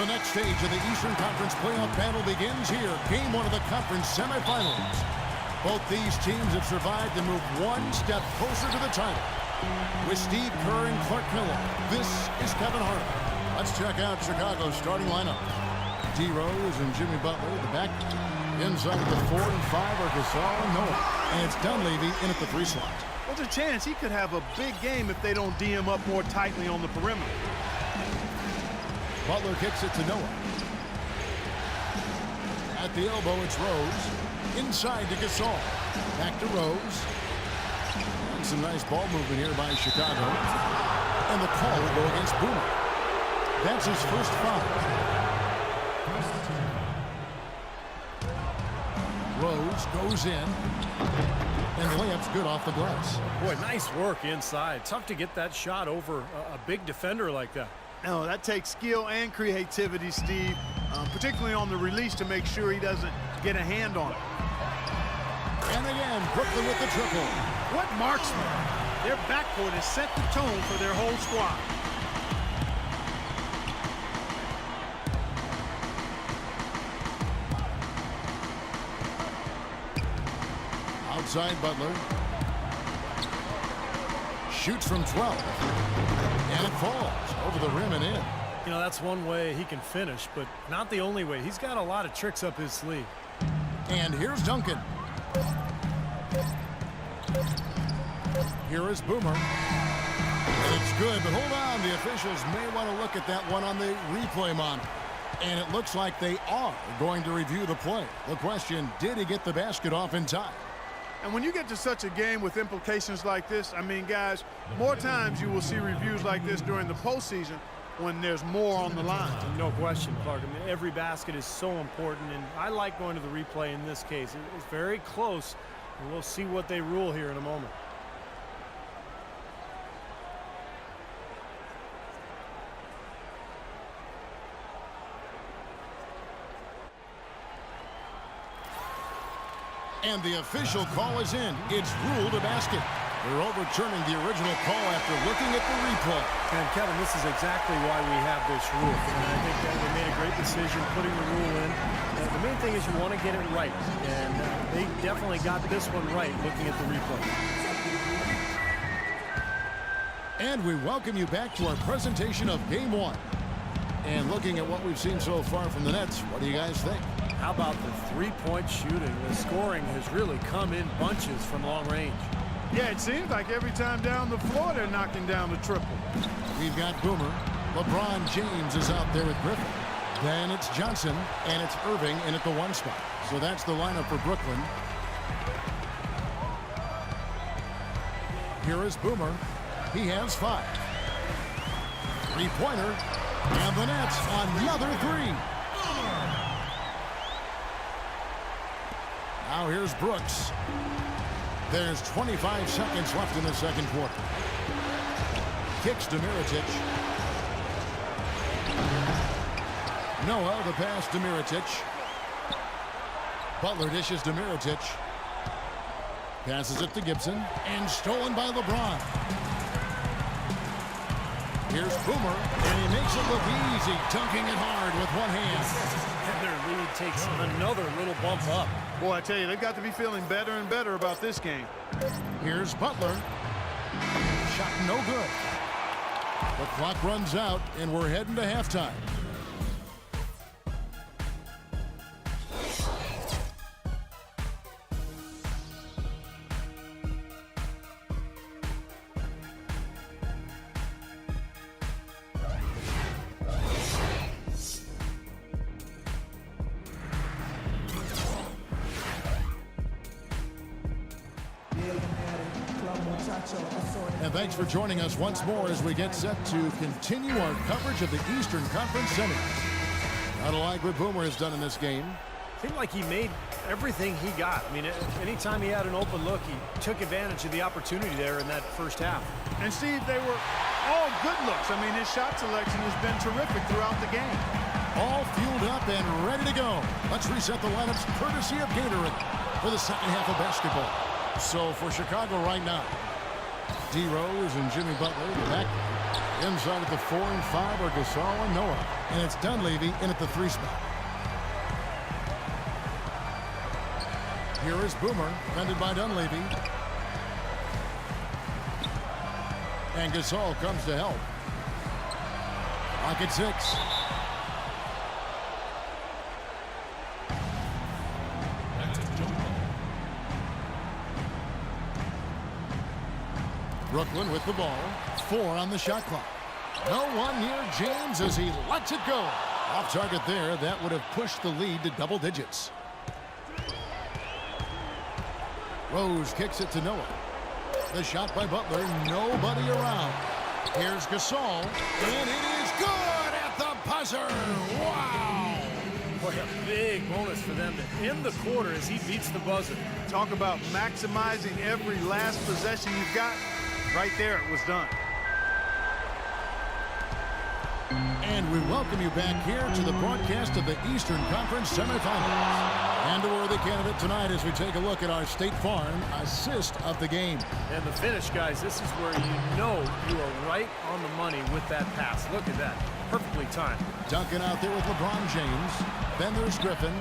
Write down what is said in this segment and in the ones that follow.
The next stage of the Eastern Conference playoff battle begins here. Game one of the conference semifinals. Both these teams have survived to move one step closer to the title. With Steve Kerr and Clark Miller, this is Kevin Harlan. Let's check out Chicago's starting lineup. D. Rose and Jimmy Butler at the back. Inside the 4 and 5 are Gasol and Noah. And it's Dunleavy in at the 3 slot. Well, there's a chance he could have a big game if they don't D him up more tightly on the perimeter. Butler kicks it to Noah. At the elbow, it's Rose. Inside to Gasol. Back to Rose. And some nice ball movement here by Chicago. And the call will go against Boomer. That's his first foul. Rose goes in. And the layup's good off the glass. Boy, nice work inside. Tough to get that shot over a big defender like that. No, that takes skill and creativity, Steve, particularly on the release to make sure he doesn't get a hand on it. And again, Brooklyn with the triple. What marksman! Their backcourt has set the tone for their whole squad. Outside Butler. Shoots from 12. And it falls over the rim and in. You know, that's one way he can finish, but not the only way. He's got a lot of tricks up his sleeve. And here's Duncan. Here is Boomer. And it's good, but hold on. The officials may want to look at that one on the replay monitor. And it looks like they are going to review the play. The question, did he get the basket off in time? And when you get to such a game with implications like this, I mean, guys, more times you will see reviews like this during the postseason when there's more on the line. No question, Clark. I mean, every basket is so important, and I like going to the replay in this case. It's very close, and we'll see what they rule here in a moment. And the official call is in. It's ruled a basket. They're overturning the original call after looking at the replay. And Kevin, this is exactly why we have this rule. And I think that they made a great decision putting the rule in. The main thing is you want to get it right. And they definitely got this one right looking at the replay. And we welcome you back to our presentation of Game 1. And looking at what we've seen so far from the Nets, what do you guys think? How about the three-point shooting? The scoring has really come in bunches from long range. Yeah, it seems like every time down the floor they're knocking down the triple. We've got Boomer. LeBron James is out there with Griffin. Then it's Johnson, and it's Irving in at the 1 spot. So that's the lineup for Brooklyn. Here is Boomer. He has 5. Three-pointer. And the Nets, another 3. Now here's Brooks. There's 25 seconds left in the second quarter. Kicks to Mirotic. Noah, the pass to Mirotic. Butler dishes to Mirotic. Passes it to Gibson. And stolen by LeBron. Here's Boomer. And he makes it look easy, dunking it hard with one hand. And their lead takes another little bump up. Boy, I tell you, they've got to be feeling better and better about this game. Here's Butler. Shot no good. The clock runs out, and we're heading to halftime. And thanks for joining us once more as we get set to continue our coverage of the Eastern Conference Semis. Gotta like what Boomer has done in this game. Seemed like he made everything he got. I mean, anytime he had an open look, he took advantage of the opportunity there in that first half. And Steve, they were all good looks. I mean, his shot selection has been terrific throughout the game. All fueled up and ready to go. Let's reset the lineups courtesy of Gatorade for the second half of basketball. So for Chicago right now, D. Rose and Jimmy Butler in the back. Inside at the 4 and 5 are Gasol and Noah. And it's Dunleavy in at the 3 spot. Here is Boomer, defended by Dunleavy. And Gasol comes to help. Lock at 6. Brooklyn with the ball. 4 on the shot clock. No one near James as he lets it go. Off target there. That would have pushed the lead to double digits. Rose kicks it to Noah. The shot by Butler. Nobody around. Here's Gasol. And it is good at the buzzer. Wow. Boy, a big bonus for them to end the quarter as he beats the buzzer. Talk about maximizing every last possession you've got. Right there, it was done. And we welcome you back here to the broadcast of the Eastern Conference semifinals. And a worthy candidate tonight as we take a look at our State Farm assist of the game. And the finish, guys, this is where you know you are right on the money with that pass. Look at that. Perfectly timed. Duncan out there with LeBron James. Then there's Griffin.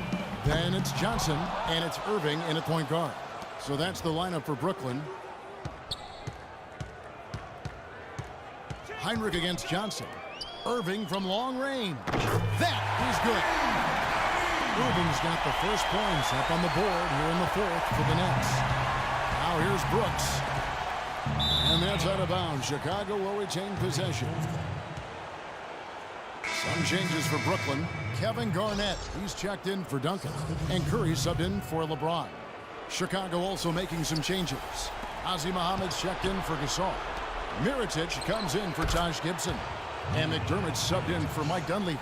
Then it's Johnson. And it's Irving in at point guard. So that's the lineup for Brooklyn. Heinrich against Johnson. Irving from long range. That is good. Irving's got the first points up on the board here in the 4th for the Nets. Now here's Brooks. And that's out of bounds. Chicago will retain possession. Some changes for Brooklyn. Kevin Garnett, he's checked in for Duncan. And Curry subbed in for LeBron. Chicago also making some changes. Ozzie Muhammad's checked in for Gasol. Mirotic comes in for Taj Gibson. And McDermott subbed in for Mike Dunleavy.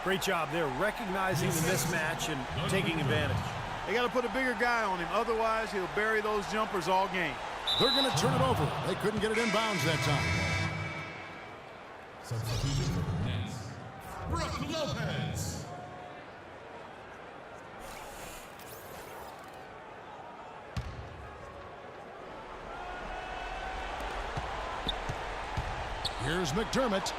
Great job there, recognizing the mismatch and taking advantage. They got to put a bigger guy on him. Otherwise, he'll bury those jumpers all game. They're going to turn it over. They couldn't get it in bounds that time. Substitution for the Nets, Brook Lopez. Here's McDermott.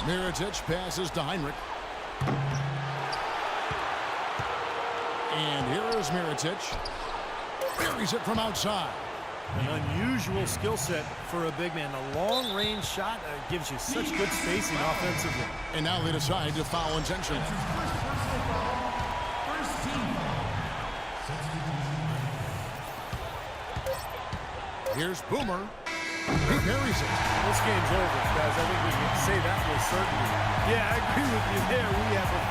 Mirotic passes to Heinrich. And here is Mirotic. Buries it from outside. An unusual skill set for a big man. A long-range shot gives you such good spacing offensively. And now they decide to foul intentionally. First team. Here's Boomer. He buries it. This game's over, guys. I think we can say that with certainty. Yeah, I agree with you there. We have a